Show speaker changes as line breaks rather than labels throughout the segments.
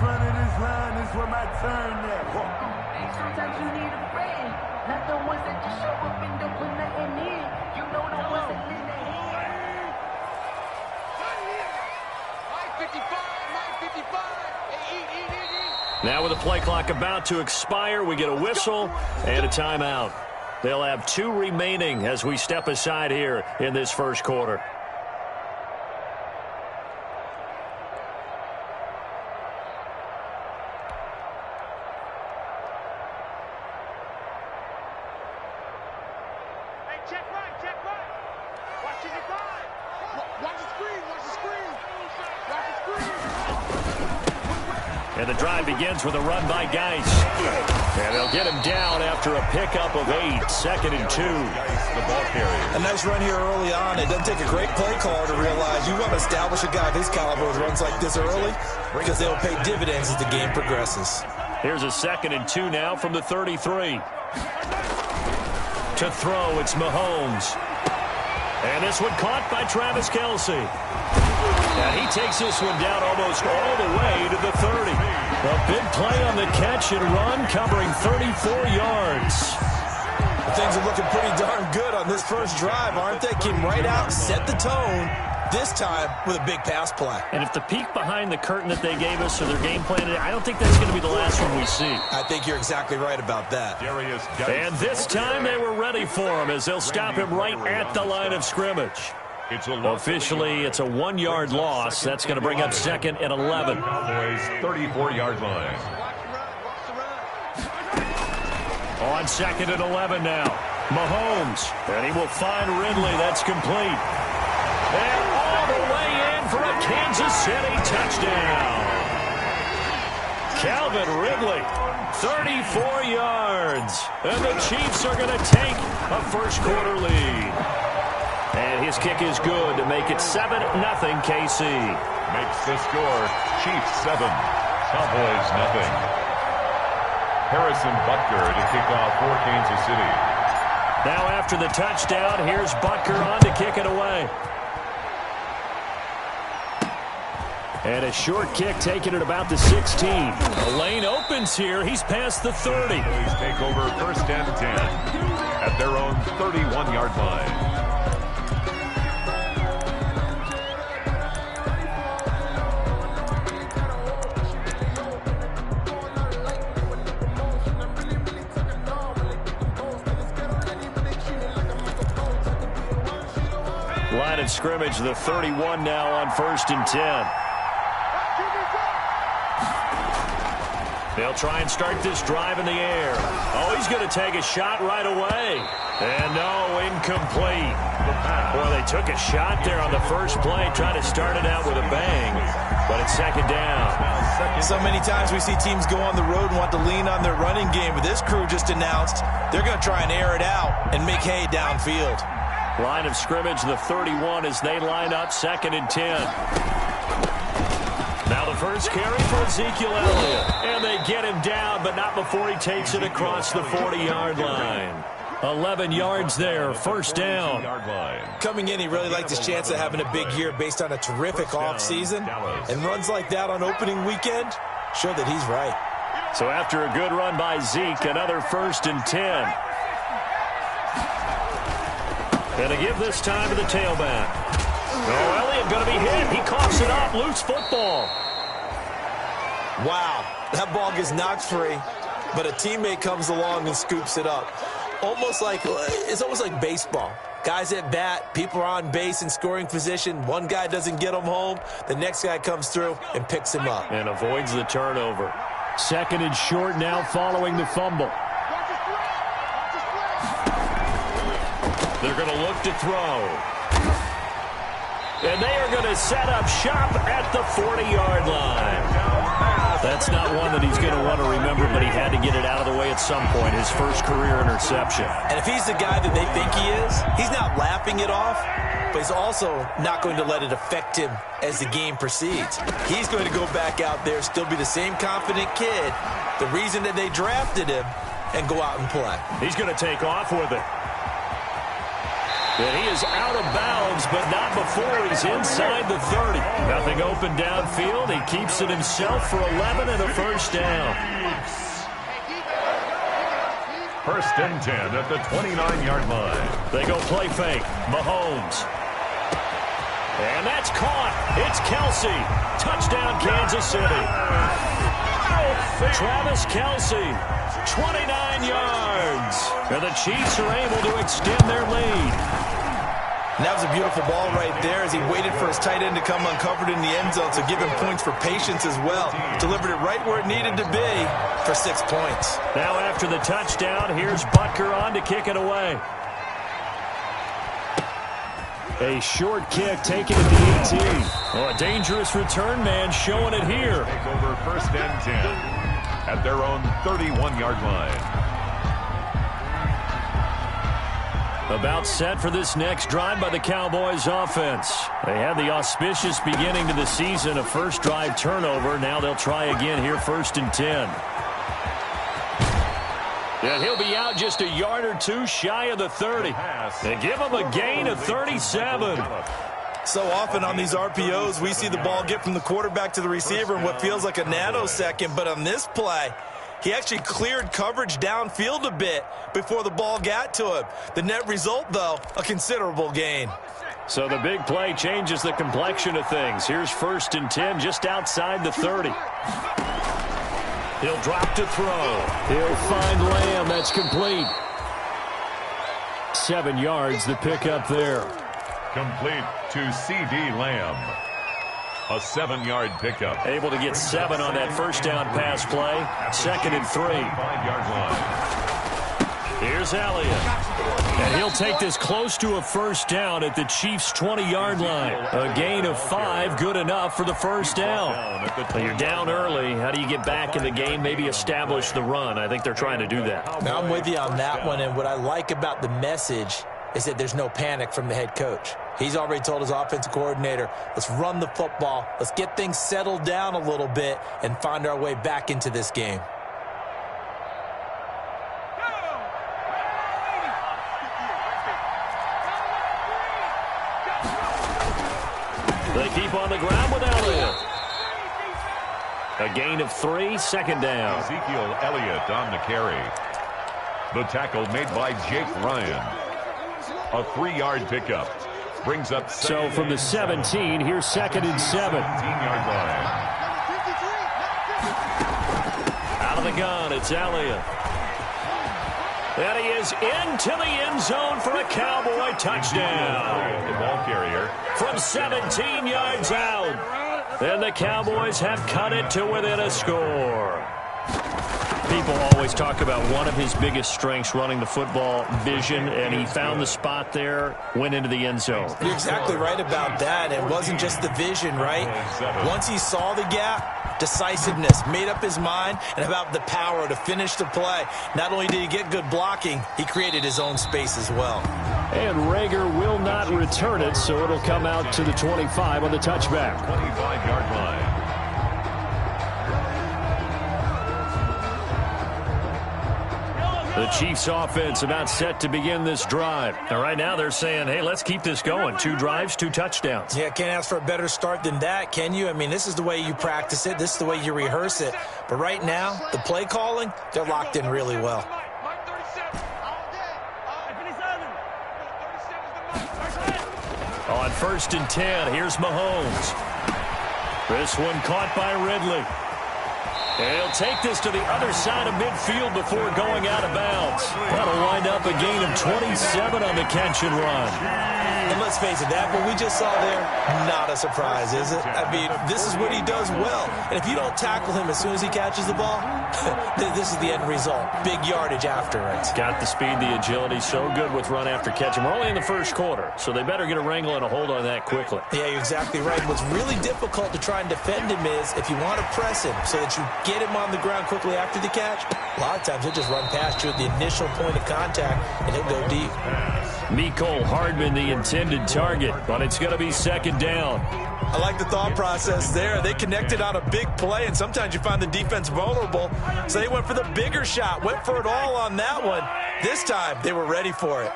front of this line is where my turn at.
Sometimes you need a friend, not the ones that just show up and don't put nothing in. You know the ones that live there.
55. Now with the play clock about to expire, we get a whistle and a timeout. They'll have 2 remaining as we step aside here in this first quarter. And the drive begins with a run by Geis. And they'll get him down after a pickup of 8. 2nd and 2.
The ball carrier.
A nice run here early on. It doesn't take a great play caller to realize you want to establish a guy of his caliber with runs like this early because they'll pay dividends as the game progresses.
Here's a 2nd and 2 now from the 33. To throw, it's Mahomes. And this one caught by Travis Kelce. And he takes this one down almost all the way to the 30. A big play on the catch and run, covering 34 yards.
Things are looking pretty darn good on this first drive, aren't they? Came right out, set the tone, this time with a big pass play.
And if the peek behind the curtain that they gave us or their game plan, I don't think that's going to be the last one we see.
I think you're exactly right about that.
And this time they were ready for him as they'll stop him right at the line of scrimmage. Officially, it's a 1-yard loss. That's going to bring up 2nd and 11.
Cowboys 34-yard line.
On 2nd and 11 now. Mahomes. And he will find Ridley. That's complete. And all the way in for a Kansas City touchdown. Calvin Ridley, 34 yards. And the Chiefs are going to take a first quarter lead. And his kick is good to make it 7-0 KC.
Makes the score Chiefs 7, Cowboys 0. Harrison Butker to kick off for Kansas City.
Now after the touchdown, here's Butker on to kick it away. And a short kick taken at about the 16. The lane opens here. He's past the 30.
Please take over 1st and 10 at their own 31-yard line.
Line of scrimmage, the 31 now on 1st and 10. They'll try and start this drive in the air. Oh, he's going to take a shot right away. And no, incomplete. Boy, they took a shot there on the first play, trying to start it out with a bang. But it's 2nd down.
So many times we see teams go on the road and want to lean on their running game, but this crew just announced they're going to try and air it out and make hay downfield.
Line of scrimmage, the 31, as they line up 2nd and 10. Now the first carry for Ezekiel Elliott. And they get him down, but not before he takes it across the 40-yard line. 11 yards there, 1st down.
Coming in, he really liked his chance of having a big year based on a terrific offseason. And runs like that on opening weekend show that he's right.
So after a good run by Zeke, another 1st and 10. And to give this time to the tailback. Oh, Elliott going to be hit. He coughs it up. Loose football.
Wow. That ball gets knocked free, but a teammate comes along and scoops it up. It's almost like baseball. Guys at bat, people are on base in scoring position. One guy doesn't get him home. The next guy comes through and picks him up.
And avoids the turnover. 2nd and short now following the fumble. They're going to look to throw. And they are going to set up shop at the 40-yard line. That's not one that he's going to want to remember, but he had to get it out of the way at some point. His first career interception.
And if he's the guy that they think he is, he's not laughing it off, but he's also not going to let it affect him as the game proceeds. He's going to go back out there, still be the same confident kid, the reason that they drafted him, and go out and play.
He's going to take off with it. And he is out of bounds, but not before he's inside the 30. Nothing open downfield. He keeps it himself for 11 and a first down.
First and 10 at the 29-yard line.
They go play fake. Mahomes. And that's caught. It's Kelce. Touchdown, Kansas City. Travis Kelce, 29 yards. And the Chiefs are able to extend their lead.
And that was a beautiful ball right there as he waited for his tight end to come uncovered in the end zone, so give him points for patience as well. Delivered it right where it needed to be for 6 points.
Now after the touchdown, here's Butker on to kick it away. A short kick taken at the 18. Oh, a dangerous return man showing it here.
Take over first and 10 at their own 31-yard line.
About set for this next drive by the Cowboys offense. They had the auspicious beginning to the season, a first drive turnover. Now they'll try again here, first and 10. And he'll be out just a yard or two shy of the 30. And give him a gain of 37.
So often on these RPOs, we see the ball get from the quarterback to the receiver in what feels like a nanosecond. But on this play, he actually cleared coverage downfield a bit before the ball got to him. The net result, though, a considerable gain.
So the big play changes the complexion of things. Here's first and 10 just outside the 30. He'll drop to throw. He'll find Lamb. That's complete. 7 yards, the pickup there.
Complete to C.D. Lamb. A 7-yard pickup.
Able to get 7 on that first down pass play. Second and 3.
5-yard line.
Here's Elliott. And he'll take this close to a first down at the Chiefs' 20-yard line. A gain of 5, good enough for the first down. Well, you're down early. How do you get back in the game? Maybe establish the run. I think they're trying to do that.
Now, I'm with you on that one, and what I like about the message is that there's no panic from the head coach. He's already told his offensive coordinator, let's run the football, let's get things settled down a little bit and find our way back into this game.
They keep on the ground with Elliott. A gain of 3, second down.
Ezekiel Elliott on the carry. The tackle made by Jake Ryan. A 3-yard pickup. Brings up
so from the 17, here's second and 7.
17-yard line.
Out of the gun, it's Elliott. And he is into the end zone for a Cowboy touchdown.
The ball carrier.
From 17 yards out. And the Cowboys have cut it to within a score. People always talk about one of his biggest strengths, running the football, vision, and he found the spot there, went into the end zone.
You're exactly right about that. It wasn't just the vision, right? Once he saw the gap, decisiveness, made up his mind, and about the power to finish the play. Not only did he get good blocking, he created his own space as well.
And Rager will not return it, so it'll come out to the 25 on the touchback.
25-yard line.
The Chiefs offense about set to begin this drive. And right now they're saying, hey, let's keep this going. 2 drives, 2 touchdowns.
Yeah, can't ask for a better start than that, can you? I mean, this is the way you practice it. This is the way you rehearse it. But right now, the play calling, they're locked in really well.
On first and 10, here's Mahomes. This one caught by Ridley. And he'll take this to the other side of midfield before going out of bounds. That'll wind up a gain of 27 on the catch and run.
And let's face it, that what we just saw there, not a surprise, is it? I mean, this is what he does well. And if you don't tackle him as soon as he catches the ball, this is the end result. Big yardage after it.
Got the speed, the agility, so good with run after catch. And we're only in the first quarter, so they better get a wrangle and a hold on that quickly.
Yeah, you're exactly right. What's really difficult to try and defend him is if you want to press him so that you get him on the ground quickly after the catch, a lot of times he'll just run past you at the initial point of contact, and he'll go deep.
Mecole Hardman, the intended target, but it's going to be second down.
I like the thought process there. They connected on a big play, and sometimes you find the defense vulnerable. So they went for the bigger shot, went for it all on that one. This time, they were ready for it.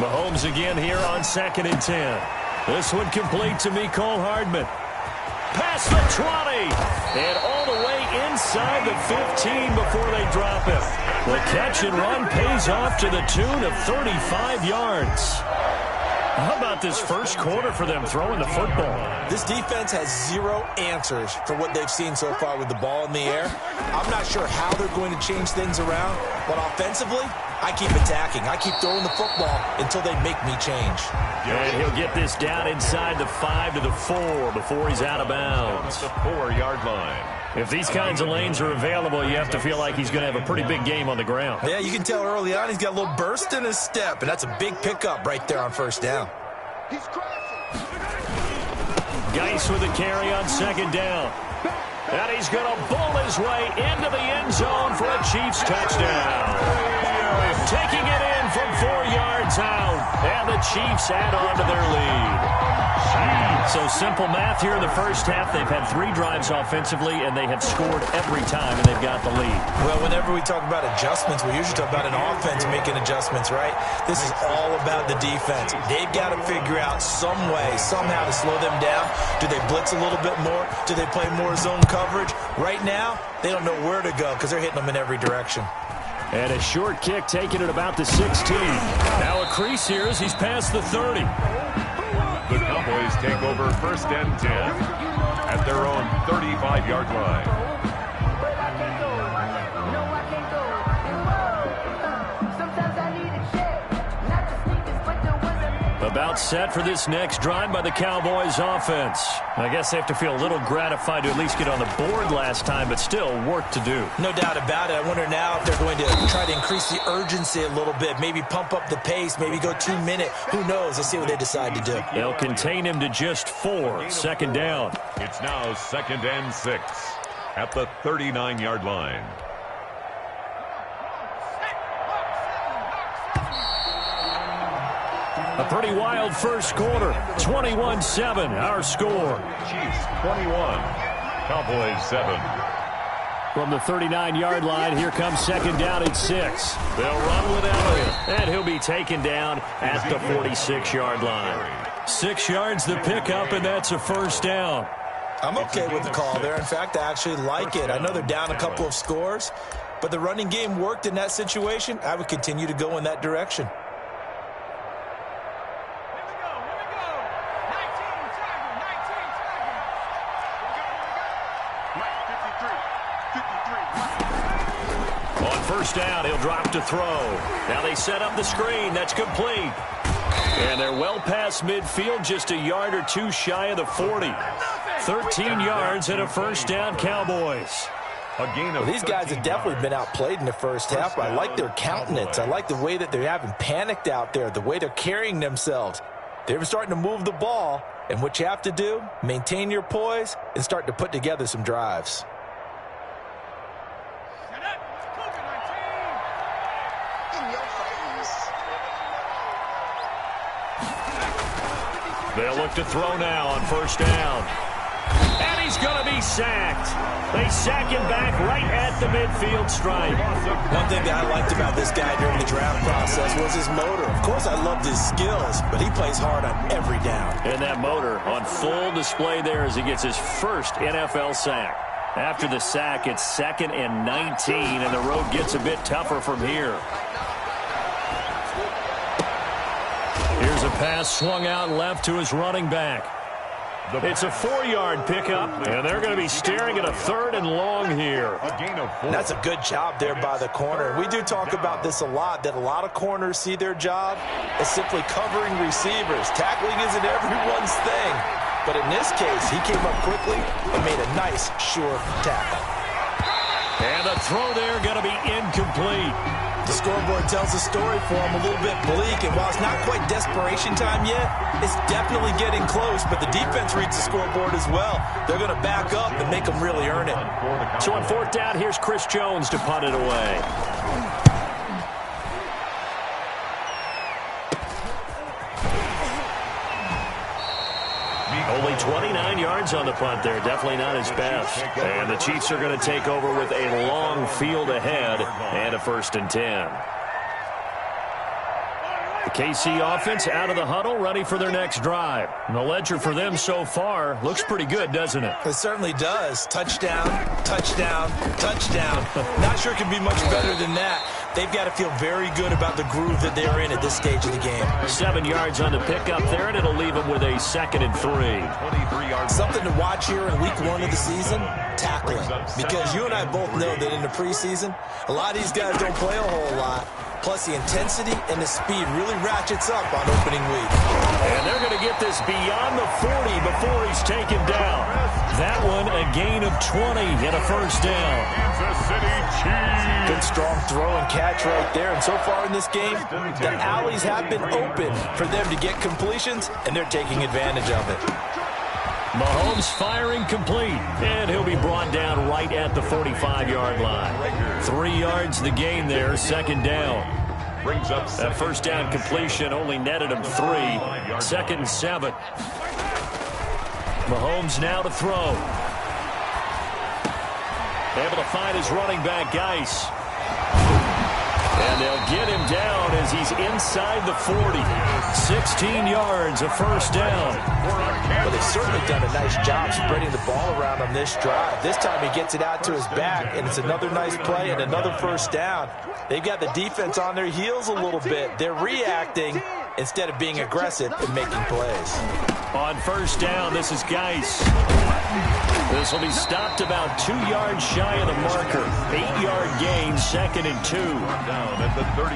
Mahomes again here on 2nd and 10. This one complete to Mecole Hardman. Past the 20. And all the way inside the 15 before they drop him. The catch and run pays off to the tune of 35 yards. How about this first quarter for them throwing the football?
This defense has zero answers for what they've seen so far with the ball in the air. I'm not sure how they're going to change things around, but offensively, I keep attacking. I keep throwing the football until they make me change.
And he'll get this down inside the 5 to the 4 before he's out of bounds.
The 4-yard line.
If these kinds of lanes are available, you have to feel like he's going to have a pretty big game on the ground.
Yeah, you can tell early on he's got a little burst in his step, and that's a big pickup right there on first down.
Geis with a carry on 2nd down. And he's going to bull his way into the end zone for a Chiefs touchdown. Taking it in from 4 yards out. And the Chiefs add on to their lead. So simple math here in the first half. They've had 3 drives offensively, and they have scored every time, and they've got the lead.
Well, whenever we talk about adjustments, we usually talk about an offense making adjustments, right? This is all about the defense. They've got to figure out some way, somehow to slow them down. Do they blitz a little bit more? Do they play more zone coverage? Right now, they don't know where to go because they're hitting them in every direction.
And a short kick taken at about the 16. Now a crease here as he's past the 30.
The Cowboys take over 1st and 10 at their own 35-yard line.
But I can't go. No, I can't go. Sometimes I need a check. Not the sneakers, but the ones that...
About set for this next drive by the Cowboys offense. I guess they have to feel a little gratified to at least get on the board last time, but still work to do.
No doubt about it. I wonder now if they're going to try to increase the urgency a little bit, maybe pump up the pace, maybe go 2-minute. Who knows? Let's see what they decide to do.
They'll contain him to just 4. 2nd down.
It's now 2nd and 6 at the 39-yard line.
A pretty wild first quarter. 21-7, our score.
Chiefs 21, Cowboys 7.
From the 39-yard line, here comes 2nd down at 6. They'll run with Elliott, and he'll be taken down at the 46-yard line. 6 yards the pickup, and that's a 1st down.
I'm okay with the call there. In fact, I actually like it. I know they're down a couple of scores, but the running game worked in that situation. I would continue to go in that direction.
On 1st down, he'll drop to throw. Now they set up the screen. That's complete. And they're well past midfield, just a yard or 2 shy of the 40. 13 yards and a 1st down, Cowboys.
Well, these guys have definitely been outplayed in the first half. I like their countenance. I like the way that they haven't panicked out there, the way they're carrying themselves. They're starting to move the ball, and what you have to do, maintain your poise and start to put together some drives.
They'll look to throw now on 1st down. And he's going to be sacked. They sack him back right at the midfield stripe.
One thing that I liked about this guy during the draft process was his motor. Of course, I loved his skills, but he plays hard on every down.
And that motor on full display there as he gets his first NFL sack. After the sack, it's 2nd and 19, and the road gets a bit tougher from here. Here's a pass swung out left to his running back. It's a 4-yard pickup, and they're going to be staring at a 3rd and long here.
A gain of 4.
That's a good job there by the corner. We do talk about this a lot, that a lot of corners see their job as simply covering receivers. Tackling isn't everyone's thing. But in this case, he came up quickly and made a nice, sure tackle.
And the throw there going to be incomplete.
The scoreboard tells a story for him, a little bit bleak, and while it's not quite desperation time yet, it's definitely getting close, but the defense reads the scoreboard as well. They're going to back up and make them really earn it.
So on 4th down, here's Chris Jones to punt it away. Only 29 yards on the punt there. Definitely not his best. And the Chiefs are going to take over with a long field ahead and a 1st and 10. KC offense out of the huddle, ready for their next drive. And the ledger for them so far looks pretty good, doesn't it?
It certainly does. Touchdown, touchdown, touchdown. Not sure it could be much better than that. They've got to feel very good about the groove that they're in at this stage of the game.
7 yards on the pickup there, and it'll leave them with a 2nd and 3.
23 yards.
Something to watch here in week 1 of the season, tackling. Because you and I both know that in the preseason, a lot of these guys don't play a whole lot. Plus, the intensity and the speed really ratchets up on opening week.
And they're going to get this beyond the 40 before he's taken down. That one, a gain of 20 and a first down.
Kansas City Chiefs.
Good strong throw and catch right there. And so far in this game, the alleys have been open for them to get completions, and they're taking advantage of it.
Mahomes firing complete, and he'll be brought down right at the 45-yard line. 3 yards the gain there, 2nd down.
Brings up
That first down completion only netted him 3. 2nd and 7. Mahomes now to throw. Able to find his running back, Geis. And they'll get him down as he's inside the 40. 16 yards, a first down.
Well, they've certainly done a nice job spreading the ball around on this drive. This time he gets it out to his back, and it's another nice play and another first down. They've got the defense on their heels a little bit. They're reacting instead of being aggressive and making plays.
On first down, this is Geis. This will be stopped about 2 yards shy of the marker. 8-yard gain, 2nd and 2.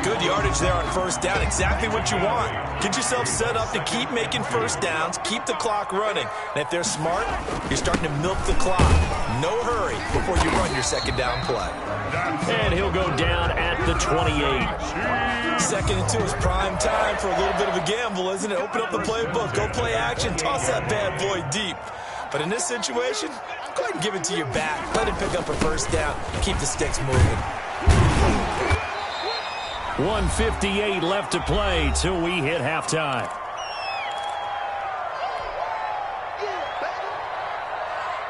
Good yardage there on first down. Exactly what you want. Get yourself set up to keep making first downs, keep the clock running. And if they're smart, you're starting to milk the clock. No hurry before you run your 2nd down play.
And he'll go down at the 28.
2nd and 2 is prime time for a little bit of a gamble, isn't it? Open up the playbook, go play action, toss that bad boy deep. But in this situation, go ahead and give it to your back. Let him pick up a first down. Keep the sticks moving.
1:58 left to play till we hit halftime.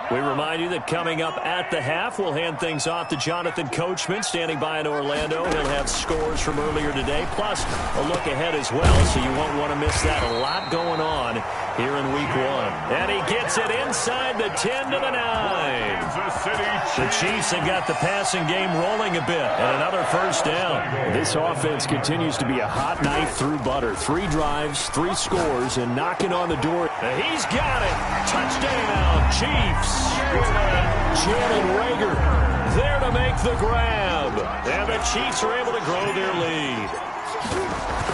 We remind you that coming up at the half, we'll hand things off to Jonathan Coachman, standing by in Orlando. He'll have scores from earlier today, plus a look ahead as well, so you won't want to miss that. A lot going on here in week 1. And he gets it inside the 10 to the 9. The Chiefs have got the passing game rolling a bit, and another first down. This offense continues to be a hot knife through butter. 3 drives, 3 scores, and knocking on the door. He's got it. Touchdown, Chiefs. Jalen Reagor there to make the grab. And the Chiefs are able to grow their lead.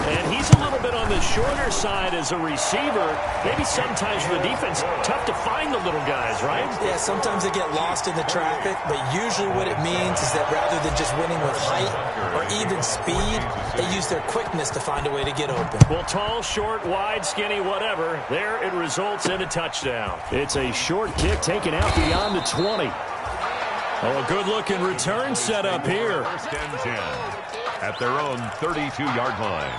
And he's a little bit on the shorter side as a receiver. Maybe sometimes for the defense, tough to find the little guys, right?
Yeah, sometimes they get lost in the traffic, but usually what it means is that rather than just winning with height or even speed, they use their quickness to find a way to get open.
Well, tall, short, wide, skinny, whatever, there it results in a touchdown. It's a short kick taken out beyond the 20. Oh, a good-looking return set up here.
First and 10 at their own 32-yard line.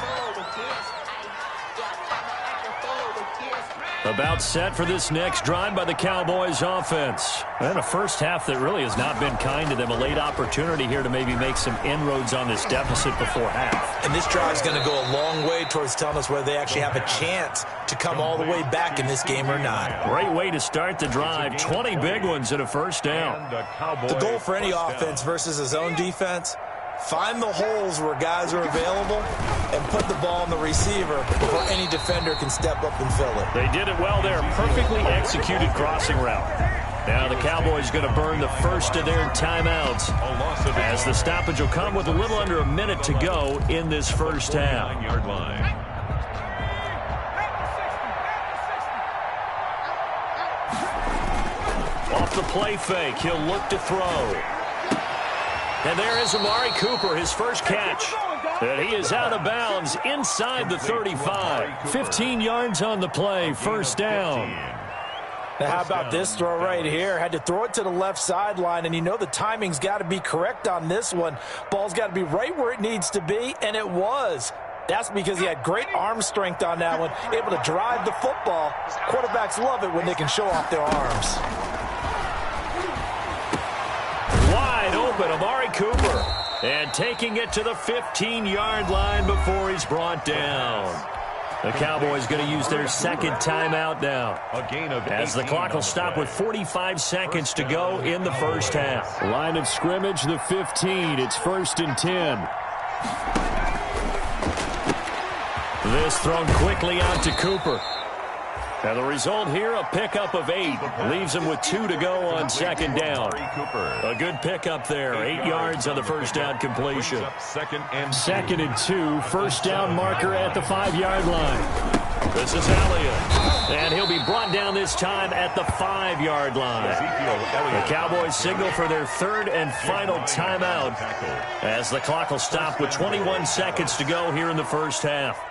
About set for this next drive by the Cowboys offense. And a first half that really has not been kind to them. A late opportunity here to maybe make some inroads on this deficit before half.
And this drive's going to go a long way towards telling us whether they actually have a chance to come all the way back in this game or not.
Great way to start the drive. 20 big ones and a first down.
The goal for any offense versus his own defense, find the holes where guys are available and put the ball on the receiver before any defender can step up and fill it.
They did it well there. Perfectly executed crossing route. Now the Cowboys going to burn the first of their timeouts as the stoppage will come with a little under a minute to go in this first half.
9-yard line.
Off the play fake, he'll look to throw. And there is Amari Cooper, his first catch. And he is out of bounds inside the 35. 15 yards on the play, first down.
Now how about this throw right here? Had to throw it to the left sideline, and you know the timing's got to be correct on this one. Ball's got to be right where it needs to be, and it was. That's because he had great arm strength on that one, able to drive the football. Quarterbacks love it when they can show off their arms.
Wide open, Amari Cooper. And taking it to the 15-yard line before he's brought down. The Cowboys going to use their second timeout now,
A gain of
as the
18
clock will
on the
stop
play.
with 45 seconds to go in the first half.
Line of scrimmage, the 15. It's 1st and 10.
This thrown quickly out to Cooper. And the result here, a pickup of 8. Leaves him with 2 to go on second down.
Cooper.
A good pickup there. 8 yards on the first down completion.
Brings up second and
2nd and 2. First down marker at the 5-yard line.
This is Elliott. And he'll be brought down this time at the 5-yard line.
Ezekiel Elliott.
The Cowboys signal for their third and final timeout as the clock will stop with 21 seconds to go here in the first half.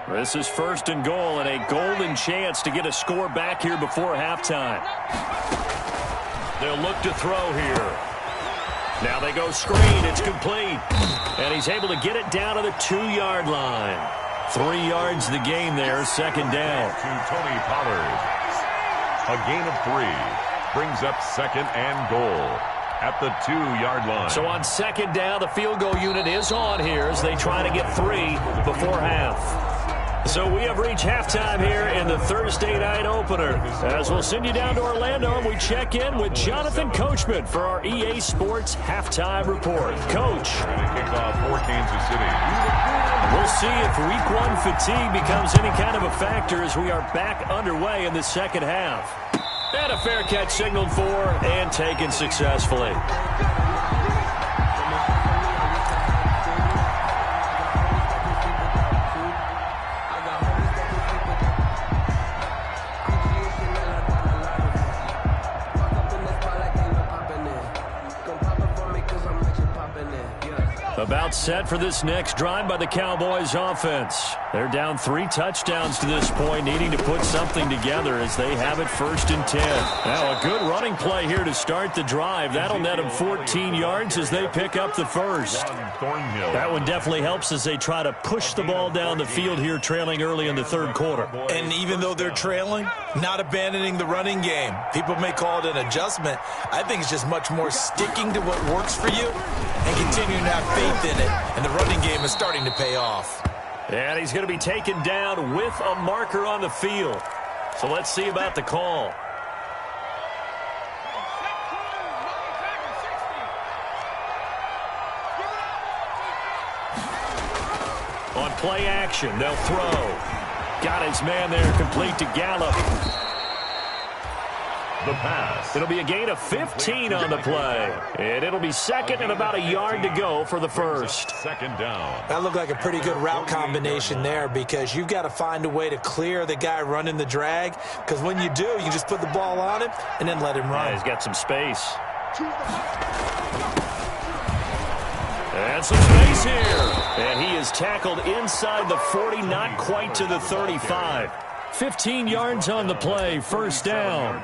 This is 1st and goal, and a golden chance to get a score back here before halftime. They'll look to throw here. Now they go screen. It's complete. And he's able to get it down to the 2-yard line. 3 yards the game there, second down.
To Tony Pollard. A gain of 3. Brings up second and goal at the 2-yard line.
So on second down, the field goal unit is on here as they try to get 3 before half. So we have reached halftime here in the Thursday night opener. As we'll send you down to Orlando, and we check in with Jonathan Coachman for our EA Sports Halftime Report. Coach.
And a kickoff for Kansas City.
We'll see if Week 1 fatigue becomes any kind of a factor as we are back underway in the second half. And a fair catch signaled for and taken successfully. About set for this next drive by the Cowboys offense. They're down 3 touchdowns to this point, needing to put something together as they have it 1st and 10. Now a good running play here to start the drive. That'll net them 14 yards as they pick up the first.
Thornhill.
That one definitely helps as they try to push the ball down the field here, trailing early in the third quarter.
And even though they're trailing, not abandoning the running game. People may call it an adjustment. I think it's just much more sticking to what works for you and continuing to have faith in it. And the running game is starting to pay off.
And he's going to be taken down with a marker on the field. So let's see about the call. On play action, they'll throw. Got his man there, complete to Gallup.
The pass.
It'll be a gain of 15 on the play. And it'll be second and about a yard to go for the first.
Second down.
That looked like a pretty good route combination there because you've got to find a way to clear the guy running the drag, because when you do, you just put the ball on him and then let him run.
Yeah, he's got some space. And some space here. And he is tackled inside the 40, not quite to the 35. 15 yards on the play, first down.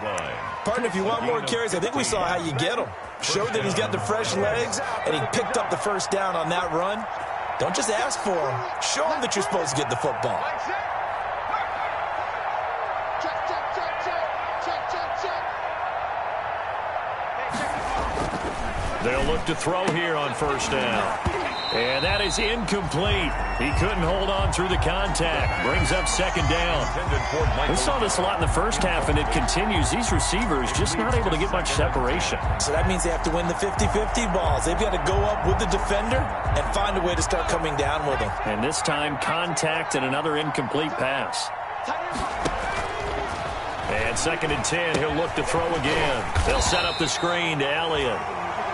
Partner, if you want more carries, I think we saw how you get him. Showed that he's got the fresh legs, and he picked up the first down on that run. Don't just ask for him. Show him that you're supposed to get the football.
They'll look to throw here on first down. And that is incomplete. He couldn't hold on through the contact. Brings up second down. We saw this a lot in the first half, and it continues. These receivers just not able to get much separation.
So that means they have to win the 50-50 balls. They've got to go up with the defender and find a way to start coming down with him.
And this time, contact and another incomplete pass. And 2nd and 10, he'll look to throw again. They'll set up the screen to Elliott.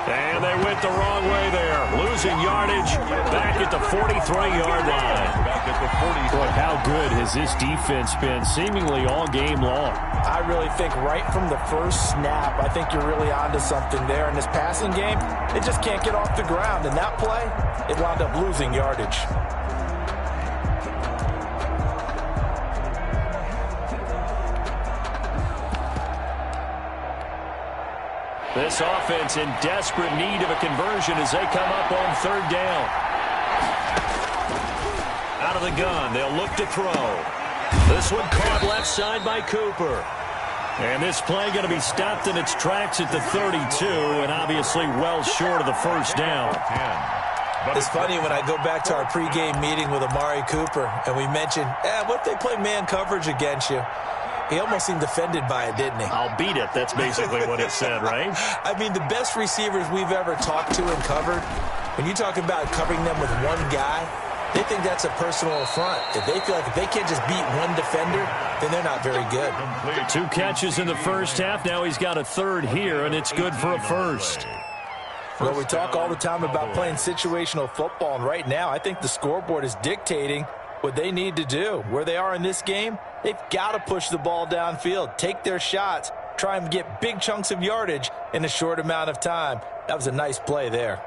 And they went the wrong way there. Losing yardage back at the 43-yard line.
Back at the 40.
Boy, how good has this defense been seemingly all game long?
I really think right from the first snap, I think you're really onto something there. In this passing game, it just can't get off the ground. And that play, it wound up losing yardage.
This offense in desperate need of a conversion as they come up on third down. Out of the gun, they'll look to throw. This one caught left side by Cooper. And this play going to be stopped in its tracks at the 32, and obviously well short of the first down.
It's funny when I go back to our pregame meeting with Amari Cooper, and we mentioned, what if they play man coverage against you? He almost seemed offended by it, didn't he?
I'll beat it. That's basically what it said, right?
I mean, the best receivers we've ever talked to and covered, when you talk about covering them with one guy, they think that's a personal affront. If they feel like if they can't just beat one defender, then they're not very good.
2 catches in the first half. Now he's got a third here, and it's good for a first.
Well, we talk all the time about playing situational football, and right now I think the scoreboard is dictating what they need to do. Where they are in this game, they've got to push the ball downfield, take their shots, try and get big chunks of yardage in a short amount of time. That was a nice play there.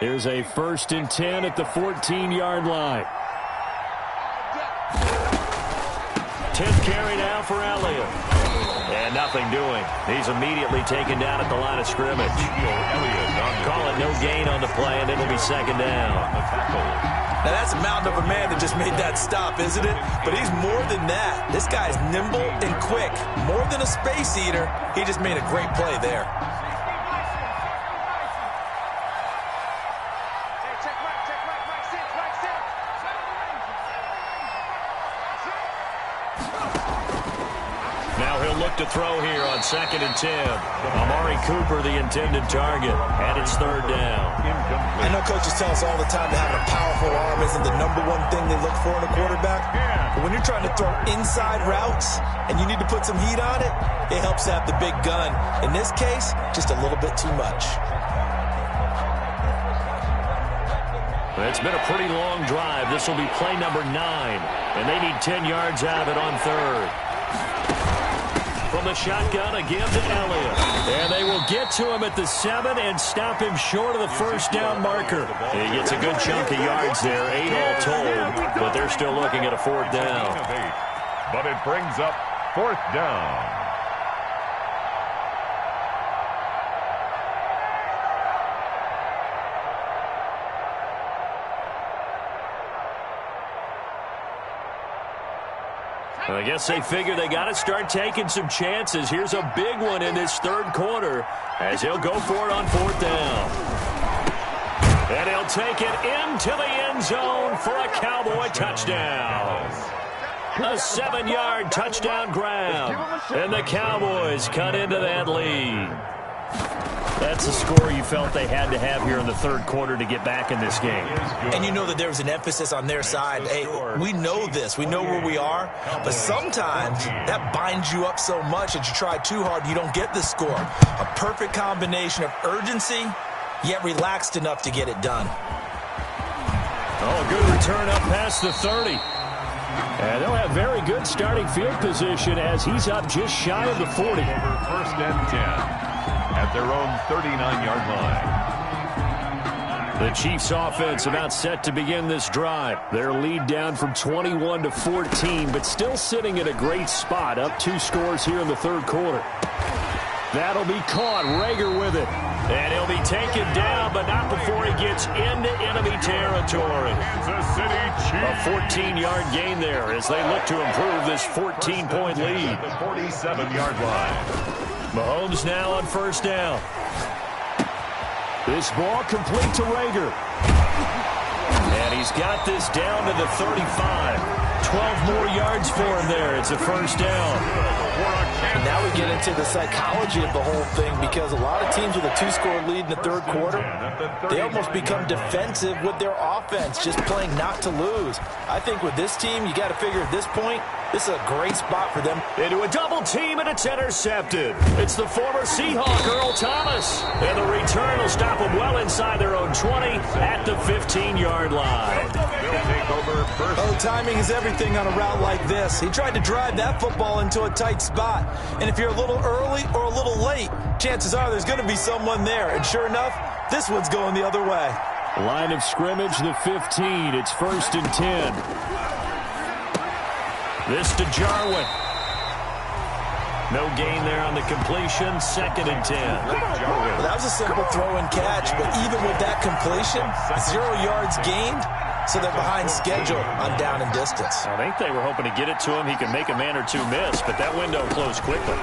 Here's a 1st and 10 at the 14-yard line. 10th carry now for Elliott. And nothing doing. He's immediately taken down at the line of scrimmage. Call it no gain on the play, and it'll be 2nd down.
Now that's a mountain of a man that just made that stop, isn't it? But he's more than that. This guy's nimble and quick. More than a space eater. He just made a great play there.
To throw here on 2nd and 10. Amari Cooper, the intended target, and it's 3rd down.
I know coaches tell us all the time that having a powerful arm isn't the #1 thing they look for in a quarterback. But when you're trying to throw inside routes and you need to put some heat on it, it helps to have the big gun. In this case, just a little bit too much.
It's been a pretty long drive. This will be play number 9, and they need 10 yards out of it on 3rd. From the shotgun again to Elliott. And they will get to him at the 7 and stop him short of the first down marker. He gets a good chunk of yards there, 8 all told, but they're still looking at a 4th down.
But it brings up 4th down.
I guess they figure they got to start taking some chances. Here's a big one in this 3rd quarter as he'll go for it on 4th down. And he'll take it into the end zone for a Cowboy touchdown. A 7-yard touchdown grab. And the Cowboys cut into that lead. That's the score you felt they had to have here in the 3rd quarter to get back in this game.
And you know that there was an emphasis on their side. Hey, we know this. We know where we are. But sometimes that binds you up so much that you try too hard, you don't get the score. A perfect combination of urgency, yet relaxed enough to get it done.
Oh, good return up past the 30. And they'll have very good starting field position as he's up just shy of the 40.
Over 1st and 10. At their own 39-yard line.
The Chiefs offense about set to begin this drive. Their lead down from 21 to 14, but still sitting at a great spot, up 2 scores here in the 3rd quarter. That'll be caught. Rager with it. And he'll be taken down, but not before he gets into enemy territory.
Kansas City Chiefs.
A 14-yard gain there as they look to improve this 14-point lead.
At the 47-yard line.
Mahomes now on 1st down. This ball complete to Rager. And he's got this down to the 35. 12 more yards for him there. It's a 1st down.
And now we get into the psychology of the whole thing because a lot of teams with a 2-score lead in the 3rd quarter, they almost become defensive with their offense, just playing not to lose. I think with this team, you got to figure at this point, this is a great spot for them.
Into a double team, and it's intercepted. It's the former Seahawk, Earl Thomas. And the return will stop them well inside their own 20 at the 15-yard line.
They'll take over 1st.
Oh, timing is everything on a route like this. He tried to drive that football into a tight spot. And if you're a little early or a little late, chances are there's going to be someone there. And sure enough, this one's going the other way.
Line of scrimmage, the 15. It's 1st and 10. This to Jarwin. No gain there on the completion. 2nd and 10.
Well, that was a simple throw and catch, but even with that completion, 0 yards gained, so they're behind schedule on down and distance.
I think they were hoping to get it to him. He can make a man or two miss, but that window closed quickly.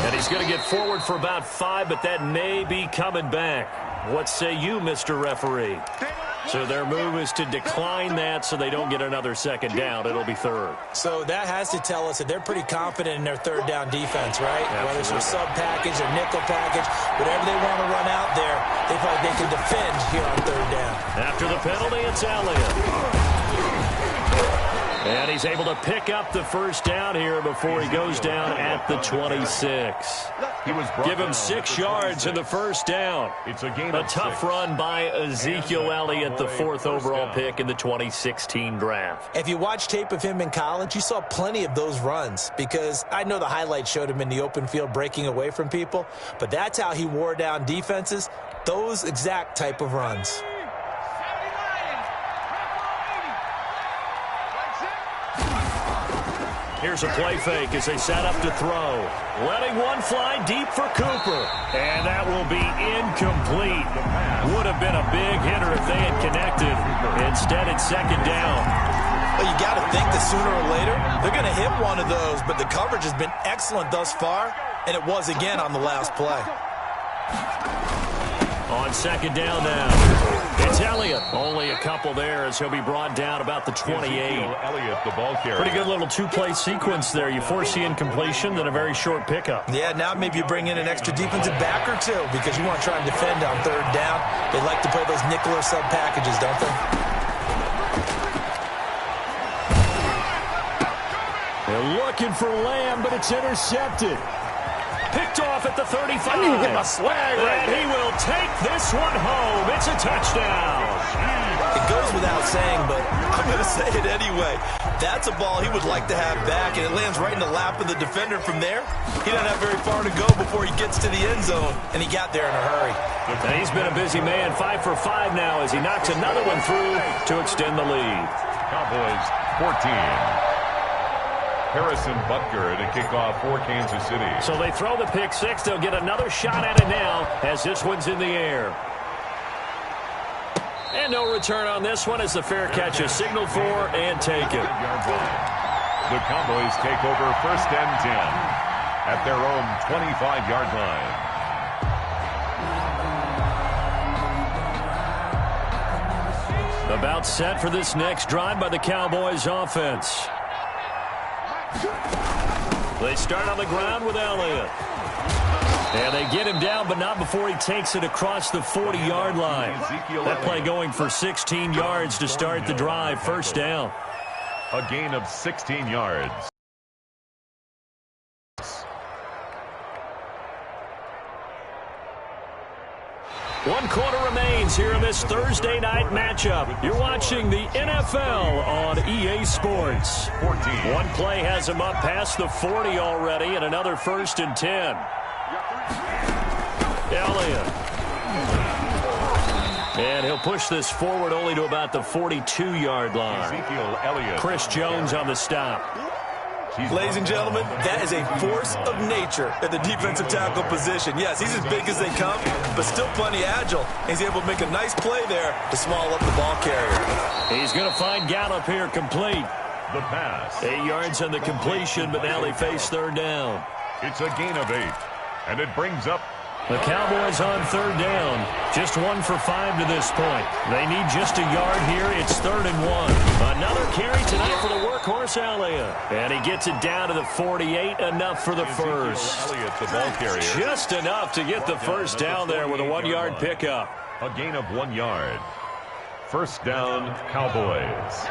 And he's going to get forward for about 5, but that may be coming back. What say you, Mr. Referee? So their move is to decline that so they don't get another second down. It'll be third.
So that has to tell us that they're pretty confident in their third down defense, right?
Absolutely.
Whether it's a sub package or nickel package, whatever they want to run out there, they feel like they can defend here on third down.
After the penalty, it's Elliott. And he's able to pick up the first down here before he goes down at the 26. Give him 6 yards in the first down.
It's a gain
A
of
tough
6.
run by Ezekiel Elliott, the 4th overall pick in the 2016 draft.
If you watch tape of him in college, you saw plenty of those runs because I know the highlights showed him in the open field breaking away from people, but that's how he wore down defenses, those exact type of runs.
Here's a play fake as they set up to throw. Letting one fly deep for Cooper. And that will be incomplete. Would have been a big hitter if they had connected. Instead, it's second down.
Well, you got to think that sooner or later, they're going to hit one of those, but the coverage has been excellent thus far, and it was again on the last play.
On second down now, it's Elliott. Only a couple there as he'll be brought down about the 28.
Elliott, the ball carrier.
Pretty good little two-play sequence there. You force the incompletion, then a very short pickup.
Yeah, now maybe you bring in an extra defensive back or two because you want to try and defend on third down. They like to play those nickel or sub packages, don't they?
They're looking for Lamb, but it's intercepted.
Picked off at the 35.
I need to get my swag right
and he will take this one home. It's a touchdown.
It goes without saying, but I'm going to say it anyway. That's a ball he would like to have back, and it lands right in the lap of the defender from there. He doesn't have very far to go before he gets to the end zone, and he got there in a hurry.
And he's been a busy man, 5 for 5 now as he knocks another one through to extend the lead.
Cowboys 14. Harrison Butker to kick off for Kansas City.
So they throw the pick 6. They'll get another shot at it now as this one's in the air. And no return on this one as the fair catch is signaled for and taken.
The Cowboys take over first and 10 at their own 25-yard line.
About set for this next drive by the Cowboys offense. They start on the ground with Elliott. And they get him down, but not before he takes it across the 40-yard line. That play going for 16 yards to start the drive. First down.
A gain of 16 yards.
One quarter remains here in this Thursday night matchup. You're watching the NFL on EA Sports.
14.
One play has him up past the 40 already, and another first and 10. Elliott. And he'll push this forward only to about the 42-yard line.
Ezekiel Elliott.
Chris Jones on the stop.
Ladies and gentlemen, that is a force of nature at the defensive tackle position. Yes, he's as big as they come, but still plenty agile. He's able to make a nice play there to swallow up the ball carrier.
He's going to find Gallup here complete.
The pass.
8 yards on the completion, but now they face third down.
It's a gain of 8, and it brings up
The Cowboys on third down. Just 1 for 5 to this point. They need just a yard here. It's 3rd and 1. Another carry tonight for the workhorse Elliott. And he gets it down to the 48. Enough for the first.
Elliott, the ball carrier.
Just enough to get the first down there with a 1-yard pickup.
A gain of 1 yard. First down, Cowboys.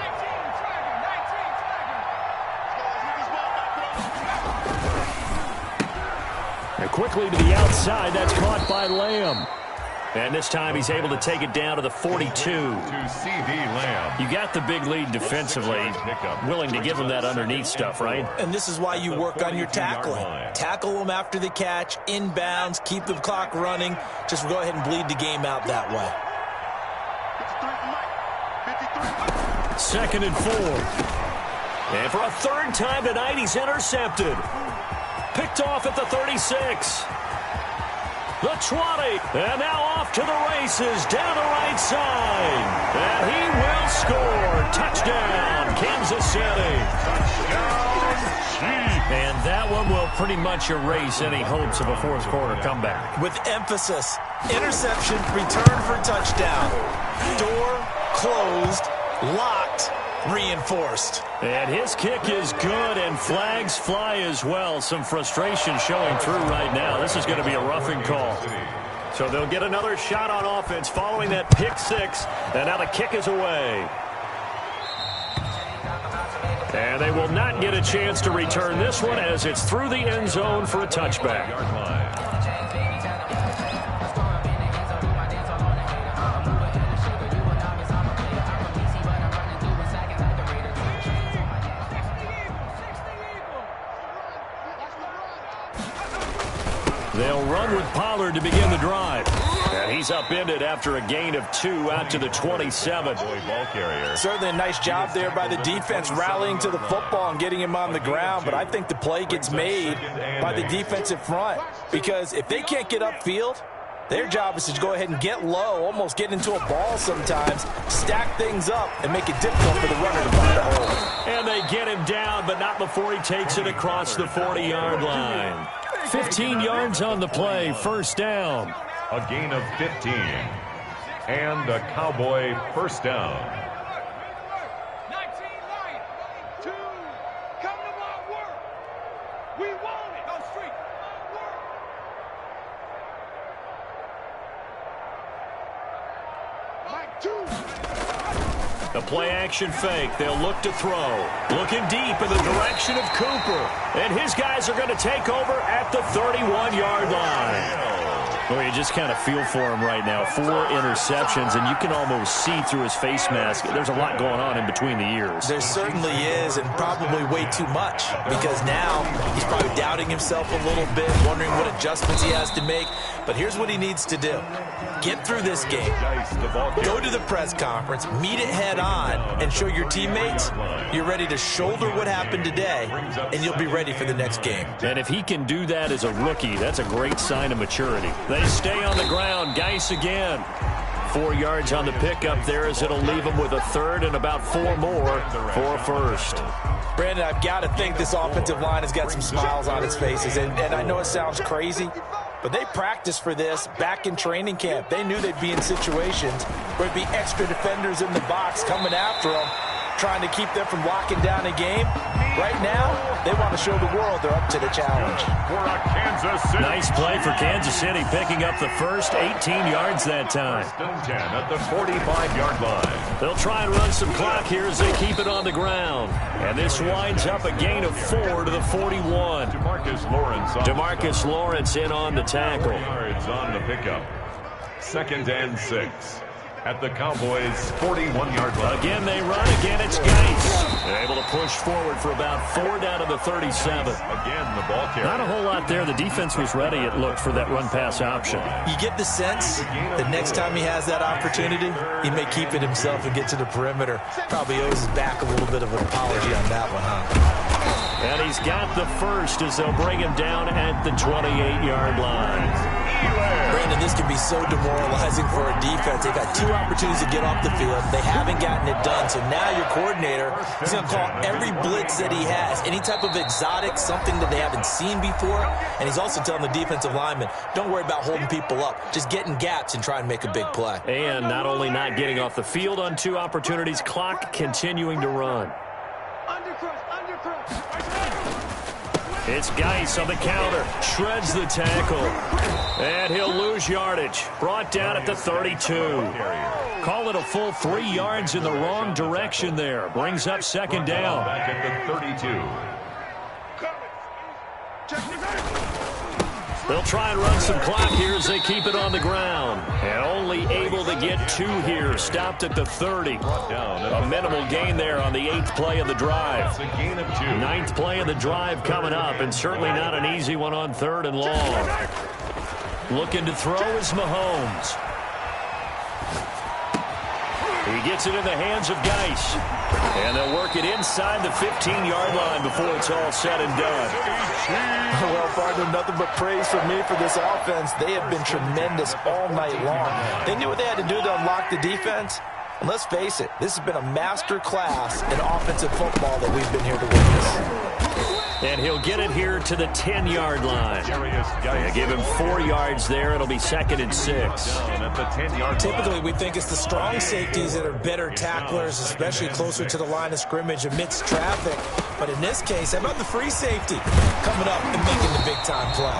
And quickly to the outside. That's caught by Lamb. And this time he's able to take it down to the 42.
To C.D. Lamb.
You got the big lead defensively. Willing to give him that underneath stuff, right?
And this is why you work on your tackling. Tackle them after the catch, inbounds, keep the clock running. Just go ahead and bleed the game out that way.
2nd and 4. And for a third time tonight, he's intercepted. Picked off at the 36. The 20. And now off to the races down the right side. And he will score. Touchdown, Kansas City. And that one will pretty much erase any hopes of a fourth quarter comeback.
With emphasis, interception, return for touchdown. Door closed, locked, reinforced.
And his kick is good, and flags fly as well. Some frustration showing through right now. This is going to be a roughing call. So they'll get another shot on offense following that pick six. And now the kick is away. And they will not get a chance to return this one as it's through the end zone for a touchback. They'll run with Pollard to begin the drive. And he's upended after a gain of 2 out to the 27.
Ball carrier.
Certainly a nice job there by the defense rallying to the football and getting him on the ground, but I think the play gets made by the defensive front because if they can't get upfield, their job is to go ahead and get low, almost get into a ball sometimes, stack things up, and make it difficult for the runner to find a hole.
And they get him down, but not before he takes it across the 40-yard line. 15 yards on the play, first down.
A gain of 15. And a Cowboy first down.
19 light. 2. Come to my work. We want it. Go straight. My work. Mike 2.
The play-action fake. They'll look to throw. Looking deep in the direction of Cooper. And his guys are going to take over at the 31-yard line. Well, you just kind of feel for him right now. 4 interceptions, and you can almost see through his face mask. There's a lot going on in between the ears.
There certainly is, and probably way too much, because now he's probably doubting himself a little bit, wondering what adjustments he has to make. But here's what he needs to do. Get through this game. Go to the press conference, meet it head on, and show your teammates you're ready to shoulder what happened today, and you'll be ready for the next game.
And if he can do that as a rookie, that's a great sign of maturity. They stay on the ground. Geis again. 4 yards on the pickup there as it'll leave him with a third and about 4 more for a first.
Brandon, I've got to think this offensive line has got some smiles on its faces, and I know it sounds crazy, but they practiced for this back in training camp. They knew they'd be in situations where there'd be extra defenders in the box coming after them, trying to keep them from locking down a game. Right now, they want to show the world they're up to the challenge.
Nice play for Kansas City, picking up the first 18 yards that time.
10 at the 45-yard line.
They'll try and run some clock here as they keep it on the ground. And this winds up a gain of 4 to the 41. DeMarcus Lawrence in on the tackle.
Yards on the pickup. 2nd and 6. At the Cowboys' 41-yard line.
Again, they run. Again, it's Geis. They're able to push forward for about 4 down to the 37.
Again, the ball carrier.
Not a whole lot there. The defense was ready, it looked, for that run-pass option.
You get the sense that next time he has that opportunity, he may keep it himself and get to the perimeter. Probably owes his back a little bit of an apology on that one, huh?
And he's got the first as they'll bring him down at the 28-yard line.
Brandon, this can be so demoralizing for a defense. They've got 2 opportunities to get off the field. They haven't gotten it done. So now your coordinator is going to call every blitz that he has, any type of exotic, something that they haven't seen before. And he's also telling the defensive lineman, don't worry about holding people up. Just get in gaps and try and make a big play.
And not only not getting off the field on 2 opportunities, clock continuing to run. It's Geis on the counter. Shreds the tackle. And he'll lose yardage. Brought down at the 32. Call it a full 3 yards in the wrong direction there. Brings up 2nd down.
Back at the 32.
They'll try and run some clock here as they keep it on the ground. And only able to get 2 here. Stopped at the 30. A minimal gain there on the 8th play of the drive. 9th play of the drive coming up, and certainly not an easy one on 3rd and long. Looking to throw is Mahomes. He gets it in the hands of Geis. And they'll work it inside the 15-yard line before it's all said and done.
Well, partner, nothing but praise from me for this offense. They have been tremendous all night long. They knew what they had to do to unlock the defense, And let's face it, this has been a master class in offensive football that we've been here to witness.
And he'll get it here to the 10-yard line. Give him 4 yards there. It'll be 2nd and 6.
Typically, we think it's the strong safeties that are better tacklers, especially closer to the line of scrimmage amidst traffic. But in this case, how about the free safety coming up and making the big-time play?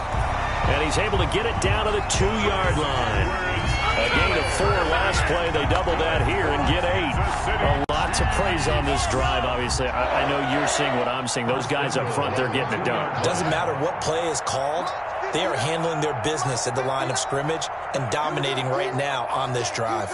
And he's able to get it down to the 2-yard line. A gain of 4 last play. They double that here and get 8. A lot to praise on this drive, obviously. I know you're seeing what I'm seeing. Those guys up front, they're getting it done.
Doesn't matter what play is called. They are handling their business at the line of scrimmage and dominating right now on this drive.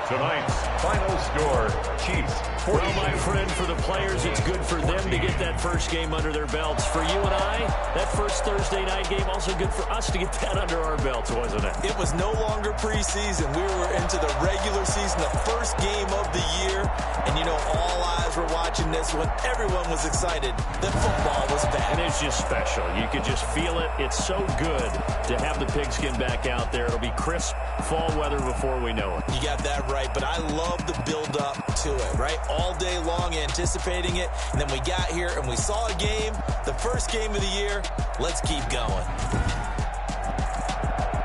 Tonight's final score, Chiefs 40.
Well, my friend, for the players, it's good for them to get that first game under their belts. For you and I, that first Thursday night game, also good for us to get that under our belts, wasn't it?
It was no longer preseason. We were into the regular season, the first game of the year. And, you know, all eyes were watching this when everyone was excited that football was back.
And it's just special. You could just feel it. It's so good to have the pigskin back out there. It'll be crisp fall weather before we know it.
You got that right, but I love the build-up to it, right? All day long anticipating it, and then we got here and we saw a game, the first game of the year. Let's keep going.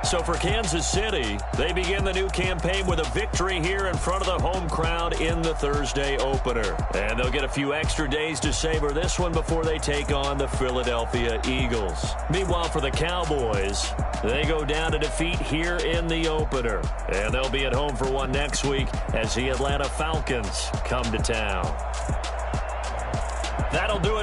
So for Kansas City, they begin the new campaign with a victory here in front of the home crowd in the Thursday opener. And they'll get a few extra days to savor this one before they take on the Philadelphia Eagles. Meanwhile, for the Cowboys, they go down to defeat here in the opener. And they'll be at home for one next week as the Atlanta Falcons come to town. That'll do it.